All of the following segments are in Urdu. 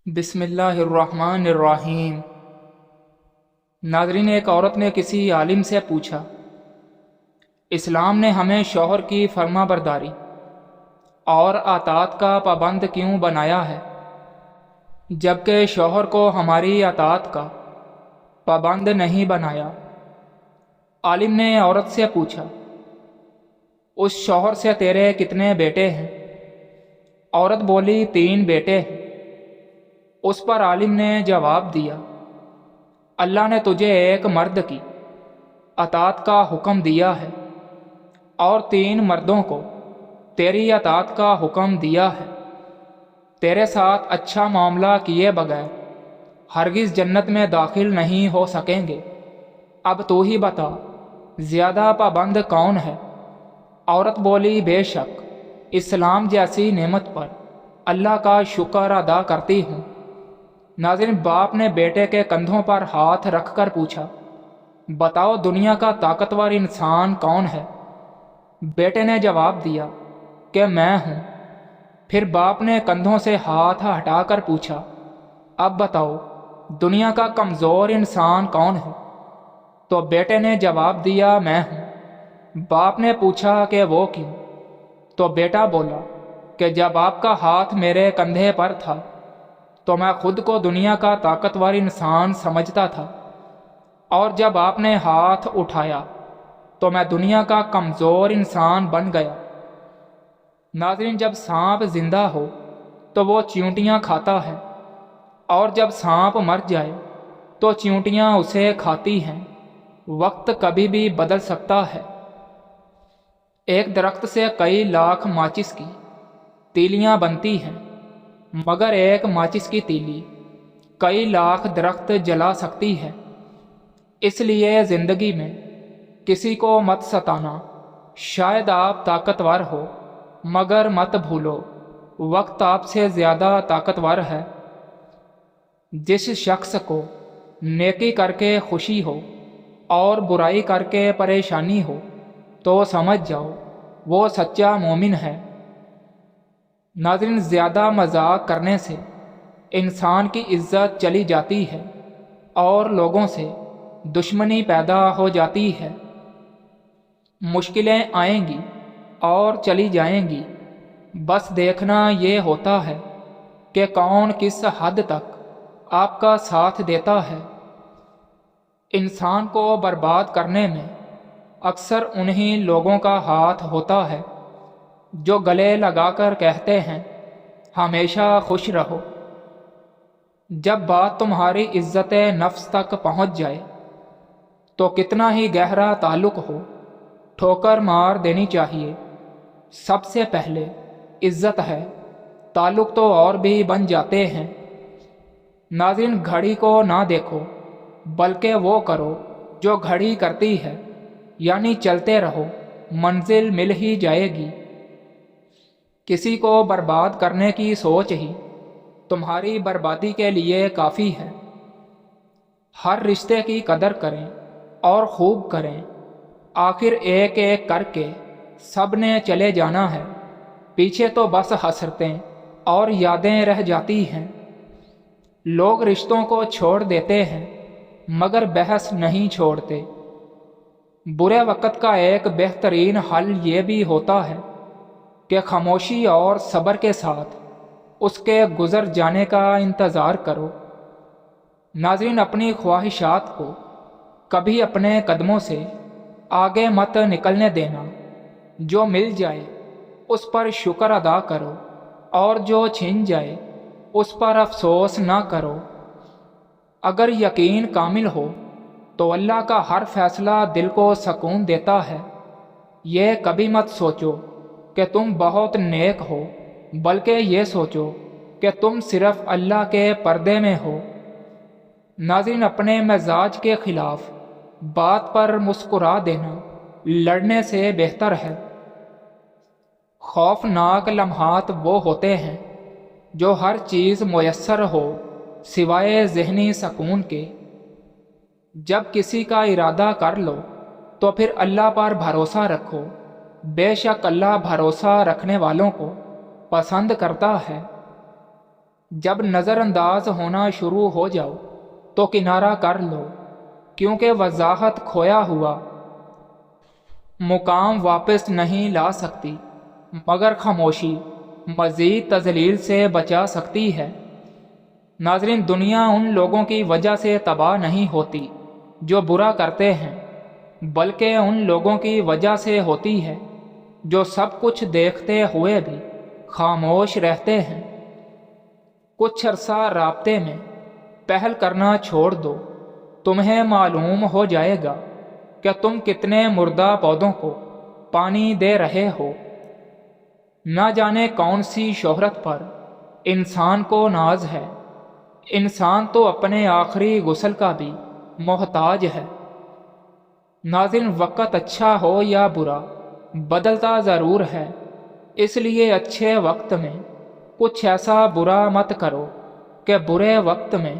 بسم اللہ الرحمن الرحیم۔ ناظرین، ایک عورت نے کسی عالم سے پوچھا، اسلام نے ہمیں شوہر کی فرما برداری اور اطاعت کا پابند کیوں بنایا ہے، جبکہ شوہر کو ہماری اطاعت کا پابند نہیں بنایا؟ عالم نے عورت سے پوچھا، اس شوہر سے تیرے کتنے بیٹے ہیں؟ عورت بولی، 3 بیٹے ہیں۔ اس پر عالم نے جواب دیا، اللہ نے تجھے ایک مرد کی اطاعت کا حکم دیا ہے اور 3 مردوں کو تیری اطاعت کا حکم دیا ہے۔ تیرے ساتھ اچھا معاملہ کیے بغیر ہرگز جنت میں داخل نہیں ہو سکیں گے۔ اب تو ہی بتا، زیادہ پابند کون ہے؟ عورت بولی، بے شک اسلام جیسی نعمت پر اللہ کا شکر ادا کرتی ہوں۔ ناظرین، باپ نے بیٹے کے کندھوں پر ہاتھ رکھ کر پوچھا، بتاؤ دنیا کا طاقتور انسان کون ہے؟ بیٹے نے جواب دیا کہ میں ہوں۔ پھر باپ نے کندھوں سے ہاتھ ہٹا کر پوچھا، اب بتاؤ دنیا کا کمزور انسان کون ہے؟ تو بیٹے نے جواب دیا، میں ہوں۔ باپ نے پوچھا کہ وہ کیوں؟ تو بیٹا بولا کہ جب آپ کا ہاتھ میرے کندھے پر تھا تو میں خود کو دنیا کا طاقتور انسان سمجھتا تھا، اور جب آپ نے ہاتھ اٹھایا تو میں دنیا کا کمزور انسان بن گیا۔ ناظرین، جب سانپ زندہ ہو تو وہ چیونٹیاں کھاتا ہے، اور جب سانپ مر جائے تو چیونٹیاں اسے کھاتی ہیں۔ وقت کبھی بھی بدل سکتا ہے۔ ایک درخت سے کئی لاکھ ماچس کی تیلیاں بنتی ہیں، مگر ایک ماچس کی تیلی کئی لاکھ درخت جلا سکتی ہے۔ اس لیے زندگی میں کسی کو مت ستانا۔ شاید آپ طاقتور ہو، مگر مت بھولو وقت آپ سے زیادہ طاقتور ہے۔ جس شخص کو نیکی کر کے خوشی ہو اور برائی کر کے پریشانی ہو تو سمجھ جاؤ وہ سچا مومن ہے۔ ناظرین، زیادہ مذاق کرنے سے انسان کی عزت چلی جاتی ہے اور لوگوں سے دشمنی پیدا ہو جاتی ہے۔ مشکلیں آئیں گی اور چلی جائیں گی، بس دیکھنا یہ ہوتا ہے کہ کون کس حد تک آپ کا ساتھ دیتا ہے۔ انسان کو برباد کرنے میں اکثر انہی لوگوں کا ہاتھ ہوتا ہے جو گلے لگا کر کہتے ہیں ہمیشہ خوش رہو۔ جب بات تمہاری عزت نفس تک پہنچ جائے تو کتنا ہی گہرا تعلق ہو، ٹھوکر مار دینی چاہیے۔ سب سے پہلے عزت ہے، تعلق تو اور بھی بن جاتے ہیں۔ ناظرین، گھڑی کو نہ دیکھو بلکہ وہ کرو جو گھڑی کرتی ہے، یعنی چلتے رہو، منزل مل ہی جائے گی۔ کسی کو برباد کرنے کی سوچ ہی تمہاری بربادی کے لیے کافی ہے۔ ہر رشتے کی قدر کریں اور خوب کریں، آخر ایک ایک کر کے سب نے چلے جانا ہے، پیچھے تو بس حسرتیں اور یادیں رہ جاتی ہیں۔ لوگ رشتوں کو چھوڑ دیتے ہیں مگر بحث نہیں چھوڑتے۔ برے وقت کا ایک بہترین حل یہ بھی ہوتا ہے کہ خاموشی اور صبر کے ساتھ اس کے گزر جانے کا انتظار کرو۔ ناظرین، اپنی خواہشات کو کبھی اپنے قدموں سے آگے مت نکلنے دینا۔ جو مل جائے اس پر شکر ادا کرو، اور جو چھن جائے اس پر افسوس نہ کرو۔ اگر یقین کامل ہو تو اللہ کا ہر فیصلہ دل کو سکون دیتا ہے۔ یہ کبھی مت سوچو کہ تم بہت نیک ہو، بلکہ یہ سوچو کہ تم صرف اللہ کے پردے میں ہو۔ ناظرین، اپنے مزاج کے خلاف بات پر مسکرا دینا لڑنے سے بہتر ہے۔ خوفناک لمحات وہ ہوتے ہیں جو ہر چیز میسر ہو سوائے ذہنی سکون کے۔ جب کسی کا ارادہ کر لو تو پھر اللہ پر بھروسہ رکھو، بے شک اللہ بھروسہ رکھنے والوں کو پسند کرتا ہے۔ جب نظر انداز ہونا شروع ہو جاؤ تو کنارہ کر لو، کیونکہ وضاحت کھویا ہوا مقام واپس نہیں لا سکتی، مگر خاموشی مزید تذلیل سے بچا سکتی ہے۔ ناظرین، دنیا ان لوگوں کی وجہ سے تباہ نہیں ہوتی جو برا کرتے ہیں، بلکہ ان لوگوں کی وجہ سے ہوتی ہے جو سب کچھ دیکھتے ہوئے بھی خاموش رہتے ہیں۔ کچھ عرصہ رابطے میں پہل کرنا چھوڑ دو، تمہیں معلوم ہو جائے گا کہ تم کتنے مردہ پودوں کو پانی دے رہے ہو۔ نہ جانے کون سی شہرت پر انسان کو ناز ہے، انسان تو اپنے آخری غسل کا بھی محتاج ہے۔ ناظرین، وقت اچھا ہو یا برا بدلتا ضرور ہے، اس لیے اچھے وقت میں کچھ ایسا برا مت کرو کہ برے وقت میں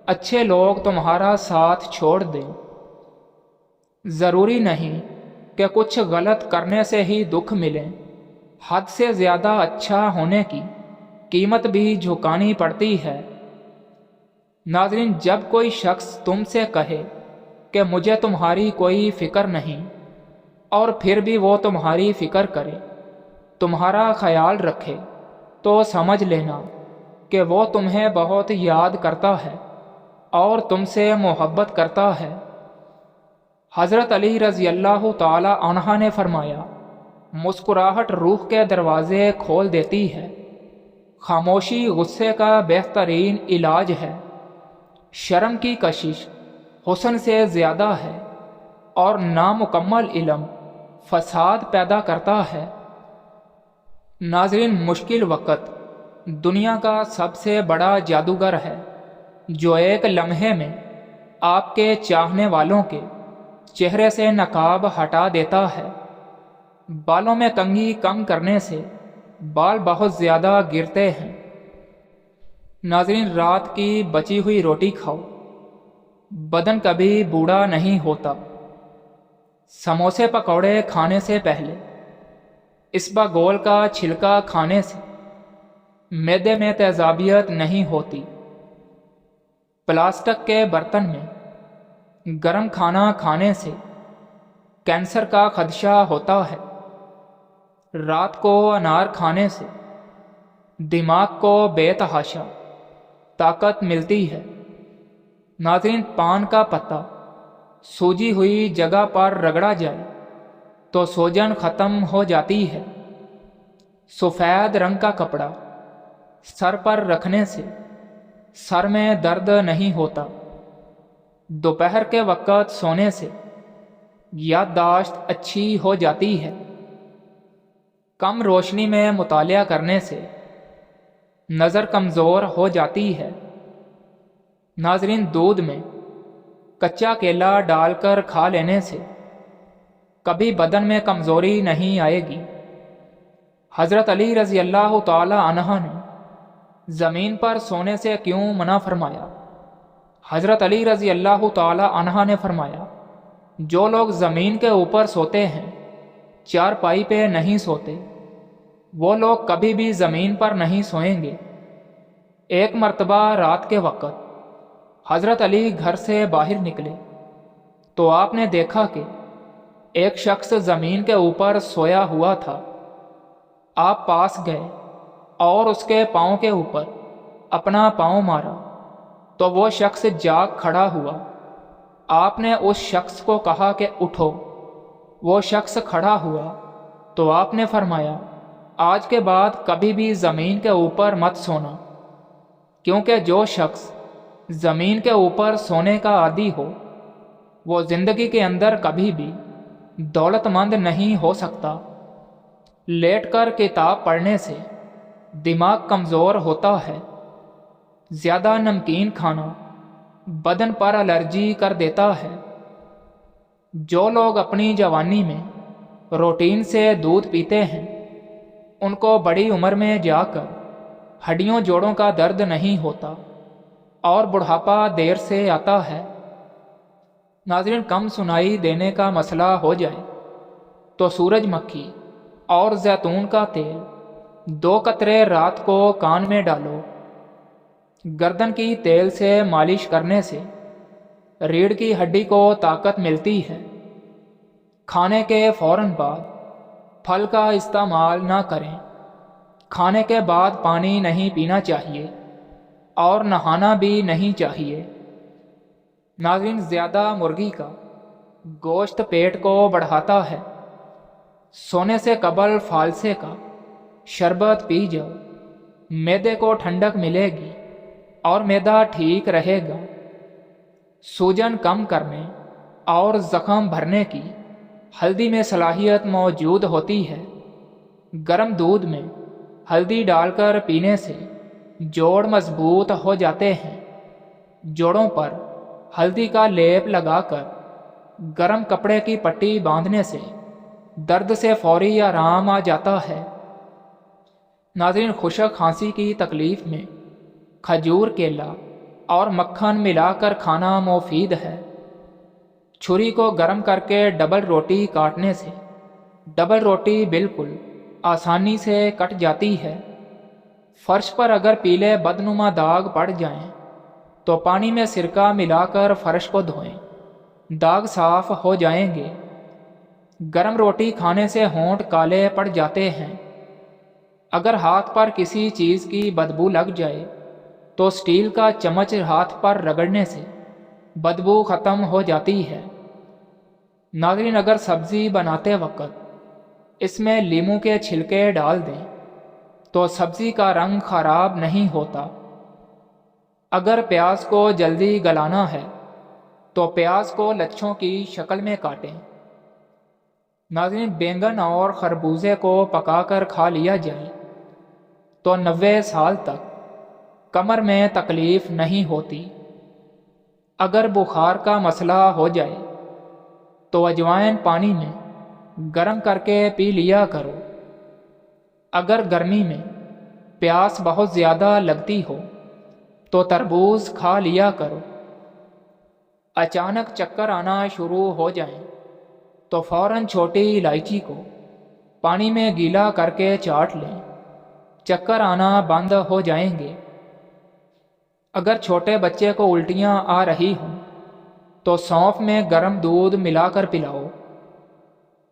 اچھے لوگ تمہارا ساتھ چھوڑ دیں۔ ضروری نہیں کہ کچھ غلط کرنے سے ہی دکھ ملیں، حد سے زیادہ اچھا ہونے کی قیمت بھی جھکانی پڑتی ہے۔ ناظرین، جب کوئی شخص تم سے کہے کہ مجھے تمہاری کوئی فکر نہیں، اور پھر بھی وہ تمہاری فکر کرے، تمہارا خیال رکھے، تو سمجھ لینا کہ وہ تمہیں بہت یاد کرتا ہے اور تم سے محبت کرتا ہے۔ حضرت علی رضی اللہ تعالی عنہ نے فرمایا، مسکراہٹ روح کے دروازے کھول دیتی ہے، خاموشی غصے کا بہترین علاج ہے، شرم کی کشش حسن سے زیادہ ہے، اور نامکمل علم فساد پیدا کرتا ہے۔ ناظرین، مشکل وقت دنیا کا سب سے بڑا جادوگر ہے، جو ایک لمحے میں آپ کے چاہنے والوں کے چہرے سے نقاب ہٹا دیتا ہے۔ بالوں میں کنگھی کم کرنے سے بال بہت زیادہ گرتے ہیں۔ ناظرین، رات کی بچی ہوئی روٹی کھاؤ، بدن کبھی بوڑھا نہیں ہوتا۔ سموسے پکوڑے کھانے سے پہلے اسباگول کا چھلکا کھانے سے معدے میں تیزابیت نہیں ہوتی۔ پلاسٹک کے برتن میں گرم کھانا کھانے سے کینسر کا خدشہ ہوتا ہے۔ رات کو انار کھانے سے دماغ کو بے تحاشا طاقت ملتی ہے۔ ناظرین، پان کا پتا سوجی ہوئی جگہ پر رگڑا جائے تو سوجن ختم ہو جاتی ہے۔ سفید رنگ کا کپڑا سر پر رکھنے سے سر میں درد نہیں ہوتا۔ دوپہر کے وقت سونے سے یادداشت اچھی ہو جاتی ہے۔ کم روشنی میں مطالعہ کرنے سے نظر کمزور ہو جاتی ہے۔ ناظرین، دودھ میں کچا کیلا ڈال کر کھا لینے سے کبھی بدن میں کمزوری نہیں آئے گی۔ حضرت علی رضی اللہ تعالی عنہ نے زمین پر سونے سے کیوں منع فرمایا؟ حضرت علی رضی اللہ تعالی عنہ نے فرمایا، جو لوگ زمین کے اوپر سوتے ہیں، چارپائی پہ نہیں سوتے، وہ لوگ کبھی بھی زمین پر نہیں سوئیں گے۔ ایک مرتبہ رات کے وقت حضرت علی گھر سے باہر نکلے تو آپ نے دیکھا کہ ایک شخص زمین کے اوپر سویا ہوا تھا۔ آپ پاس گئے اور اس کے پاؤں کے اوپر اپنا پاؤں مارا تو وہ شخص جاگ کھڑا ہوا۔ آپ نے اس شخص کو کہا کہ اٹھو۔ وہ شخص کھڑا ہوا تو آپ نے فرمایا، آج کے بعد کبھی بھی زمین کے اوپر مت سونا، کیونکہ جو شخص زمین کے اوپر سونے کا عادی ہو وہ زندگی کے اندر کبھی بھی دولت مند نہیں ہو سکتا۔ لیٹ کر کتاب پڑھنے سے دماغ کمزور ہوتا ہے۔ زیادہ نمکین کھانا بدن پر الرجی کر دیتا ہے۔ جو لوگ اپنی جوانی میں روٹین سے دودھ پیتے ہیں، ان کو بڑی عمر میں جا کر ہڈیوں جوڑوں کا درد نہیں ہوتا اور بڑھاپا دیر سے آتا ہے۔ ناظرین، کم سنائی دینے کا مسئلہ ہو جائے تو سورج مکھی اور زیتون کا تیل 2 قطرے رات کو کان میں ڈالو گردن کی تیل سے مالش کرنے سے ریڑھ کی ہڈی کو طاقت ملتی ہے۔ کھانے کے فوراً بعد پھل کا استعمال نہ کریں۔ کھانے کے بعد پانی نہیں پینا چاہیے اور نہانا بھی نہیں چاہیے۔ ناظرین، زیادہ مرغی کا گوشت پیٹ کو بڑھاتا ہے۔ سونے سے قبل فالسے کا شربت پی جاؤ، معدے کو ٹھنڈک ملے گی اور معدہ ٹھیک رہے گا۔ سوجن کم کرنے اور زخم بھرنے کی ہلدی میں صلاحیت موجود ہوتی ہے۔ گرم دودھ میں ہلدی ڈال کر پینے سے جوڑ مضبوط ہو جاتے ہیں۔ جوڑوں پر ہلدی کا لیپ لگا کر گرم کپڑے کی پٹی باندھنے سے درد سے فوری آرام آ جاتا ہے۔ ناظرین، خشک کھانسی کی تکلیف میں کھجور، کیلا اور مکھن ملا کر کھانا مفید ہے۔ چھری کو گرم کر کے ڈبل روٹی کاٹنے سے ڈبل روٹی بالکل آسانی سے کٹ جاتی ہے۔ فرش پر اگر پیلے بدنما داغ پڑ جائیں تو پانی میں سرکہ ملا کر فرش کو دھوئیں، داغ صاف ہو جائیں گے۔ گرم روٹی کھانے سے ہونٹ کالے پڑ جاتے ہیں۔ اگر ہاتھ پر کسی چیز کی بدبو لگ جائے تو سٹیل کا چمچ ہاتھ پر رگڑنے سے بدبو ختم ہو جاتی ہے۔ ناظرین، اگر سبزی بناتے وقت اس میں لیموں کے چھلکے ڈال دیں تو سبزی کا رنگ خراب نہیں ہوتا۔ اگر پیاز کو جلدی گلانا ہے تو پیاز کو لچھوں کی شکل میں کاٹیں۔ ناظرین، بینگن اور خربوزے کو پکا کر کھا لیا جائے تو 90 سال تک کمر میں تکلیف نہیں ہوتی۔ اگر بخار کا مسئلہ ہو جائے تو اجوائن پانی میں گرم کر کے پی لیا کرو۔ اگر گرمی میں پیاس بہت زیادہ لگتی ہو تو تربوز کھا لیا کرو۔ اچانک چکر آنا شروع ہو جائیں تو فوراً چھوٹی الائچی کو پانی میں گیلا کر کے چاٹ لیں، چکر آنا بند ہو جائیں گے۔ اگر چھوٹے بچے کو الٹیاں آ رہی ہوں تو سونف میں گرم دودھ ملا کر پلاؤ۔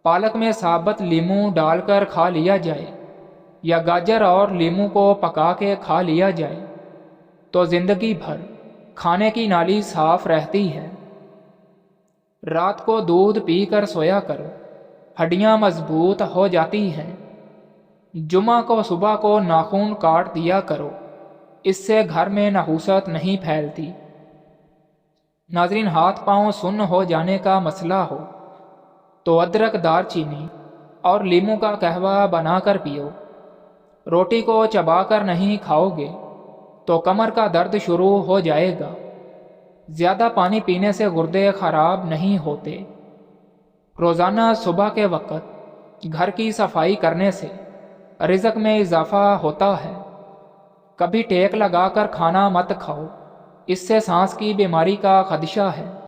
پالک میں ثابت لیموں ڈال کر کھا لیا جائے یا گاجر اور لیموں کو پکا کے کھا لیا جائے تو زندگی بھر کھانے کی نالی صاف رہتی ہے۔ رات کو دودھ پی کر سویا کرو، ہڈیاں مضبوط ہو جاتی ہیں۔ جمعہ کو صبح کو ناخن کاٹ دیا کرو، اس سے گھر میں نحوست نہیں پھیلتی۔ ناظرین، ہاتھ پاؤں سن ہو جانے کا مسئلہ ہو تو ادرک، دار چینی اور لیموں کا قہوہ بنا کر پیو۔ روٹی کو چبا کر نہیں کھاؤ گے تو کمر کا درد شروع ہو جائے گا۔ زیادہ پانی پینے سے گردے خراب نہیں ہوتے۔ روزانہ صبح کے وقت گھر کی صفائی کرنے سے رزق میں اضافہ ہوتا ہے۔ کبھی ٹیک لگا کر کھانا مت کھاؤ، اس سے سانس کی بیماری کا خدشہ ہے۔